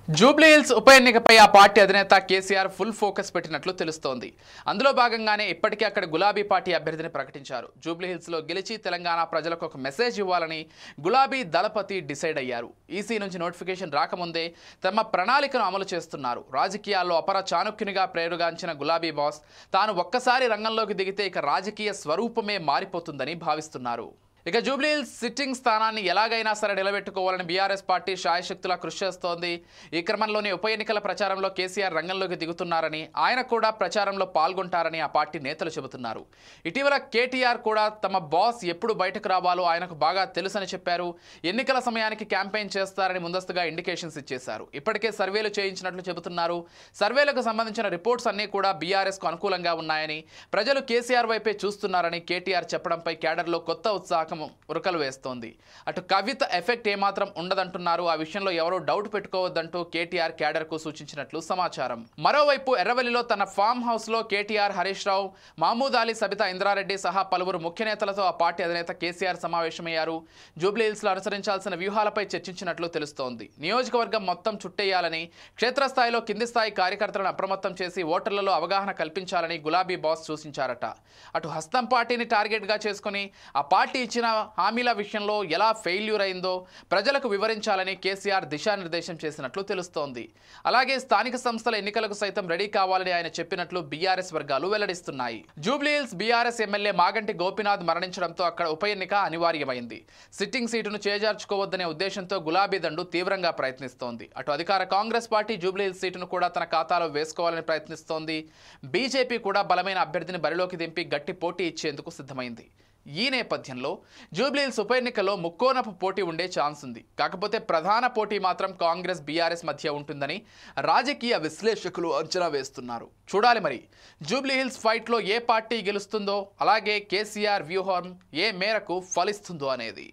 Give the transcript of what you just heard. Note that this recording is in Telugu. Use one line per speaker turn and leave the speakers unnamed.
జూబ్లీ హిల్స్ ఉప ఎన్నికపై ఆ పార్టీ అధినేత కేసీఆర్ ఫుల్ ఫోకస్ పెట్టినట్లు తెలుస్తోంది. అందులో భాగంగానే ఇప్పటికే అక్కడ గులాబీ పార్టీ అభ్యర్థిని ప్రకటించారు. జూబ్లీ హిల్స్ లో గెలిచి తెలంగాణ ప్రజలకు ఒక మెసేజ్ ఇవ్వాలని గులాబీ దళపతి డిసైడ్ అయ్యారు. ఈసీ నుంచి నోటిఫికేషన్ రాకముందే తమ ప్రణాళికను అమలు చేస్తున్నారు. రాజకీయాల్లో అపర చాణుక్యునిగా పేరుగాంచిన గులాబీ బాస్ తాను ఒక్కసారి రంగంలోకి దిగితే ఇక రాజకీయ స్వరూపమే మారిపోతుందని భావిస్తున్నారు. ఇక జూబ్లీ హిల్స్ సిట్టింగ్ స్థానాన్ని ఎలాగైనా సరే నిలబెట్టుకోవాలని బీఆర్ఎస్ పార్టీ శాయశక్తులా కృషి చేస్తోంది. ఈ క్రమంలోనే ఉప ఎన్నికల ప్రచారంలో కేసీఆర్ రంగంలోకి దిగుతున్నారని, ఆయన కూడా ప్రచారంలో పాల్గొంటారని ఆ పార్టీ నేతలు చెబుతున్నారు. ఇటీవల కేటీఆర్ కూడా తమ బాస్ ఎప్పుడు బయటకు రావాలో ఆయనకు బాగా తెలుసని చెప్పారు. ఎన్నికల సమయానికి క్యాంపెయిన్ చేస్తారని ముందస్తుగా ఇండికేషన్స్ ఇచ్చేశారు. ఇప్పటికే సర్వేలు చేయించినట్లు చెబుతున్నారు. సర్వేలకు సంబంధించిన రిపోర్ట్స్ అన్నీ కూడా బీఆర్ఎస్కు అనుకూలంగా ఉన్నాయని, ప్రజలు కేసీఆర్ వైపే చూస్తున్నారని కేటీఆర్ చెప్పడంపై క్యాడర్లో కొత్త ఉత్సాహం ఉరకలు వేస్తోంది. అటు కవిత ఎఫెక్ట్ ఏమాత్రం ఉండదంటున్నారు. ఆ విషయంలో ఎవరూ డౌట్ పెట్టుకోవద్దంటూ కేటీఆర్ క్యాడర్ కు సూచించినట్లు సమాచారం. మరోవైపు ఎర్రవల్లిలో తన ఫామ్ హౌస్ లో కేటీఆర్, హరీష్ రావు, మహమూద్ అలీ, సబితా ఇంద్రారెడ్డి సహా పలువురు ముఖ్య నేతలతో ఆ పార్టీ అధినేత కేసీఆర్ సమావేశమయ్యారు. జూబ్లీ హిల్స్ లో అనుసరించాల్సిన వ్యూహాలపై చర్చించినట్లు తెలుస్తోంది. నియోజకవర్గం మొత్తం చుట్టేయాలని, క్షేత్రస్థాయిలో కింది స్థాయి కార్యకర్తలను అప్రమత్తం చేసి ఓటర్లలో అవగాహన కల్పించాలని గులాబీ బాస్ సూచించారట. అటు హస్తం పార్టీని టార్గెట్ గా చేసుకుని ఆ పార్టీ ఇచ్చిన హామీల విషయంలో ఎలా ఫెయిల్యూర్ అయిందో ప్రజలకు వివరించాలని కేసీఆర్ దిశానిర్దేశం చేసినట్లు తెలుస్తోంది. అలాగే స్థానిక సంస్థల ఎన్నికలకు సైతం రెడీ కావాలని ఆయన చెప్పినట్లు బీఆర్ఎస్ వర్గాలు వెల్లడిస్తున్నాయి. జూబ్లీ హిల్స్ బీఆర్ఎస్ ఎమ్మెల్యే మాగంటి గోపీనాథ్ మరణించడంతో అక్కడ ఉప ఎన్నిక అనివార్యమైంది. సిట్టింగ్ సీటును చేజార్చుకోవద్దనే ఉద్దేశంతో గులాబీ దండు తీవ్రంగా ప్రయత్నిస్తోంది. అటు అధికార కాంగ్రెస్ పార్టీ జూబ్లీ హిల్స్ సీటును కూడా తన ఖాతాలో వేసుకోవాలని ప్రయత్నిస్తోంది. బీజేపీ కూడా బలమైన అభ్యర్థిని బరిలోకి దింపి గట్టి పోటీ ఇచ్చేందుకు సిద్ధమైంది. ఈ నేపథ్యంలో జూబ్లీ హిల్స్ ఉప ఎన్నికల్లో ముక్కోనపు పోటీ ఉండే ఛాన్స్ ఉంది. కాకపోతే ప్రధాన పోటీ మాత్రం కాంగ్రెస్ బీఆర్ఎస్ మధ్య ఉంటుందని రాజకీయ విశ్లేషకులు అంచనా వేస్తున్నారు. చూడాలి మరి జూబ్లీ హిల్స్ ఫైట్లో ఏ పార్టీ గెలుస్తుందో, అలాగే కేసీఆర్ వ్యూహం ఏ మేరకు ఫలిస్తుందో అనేది.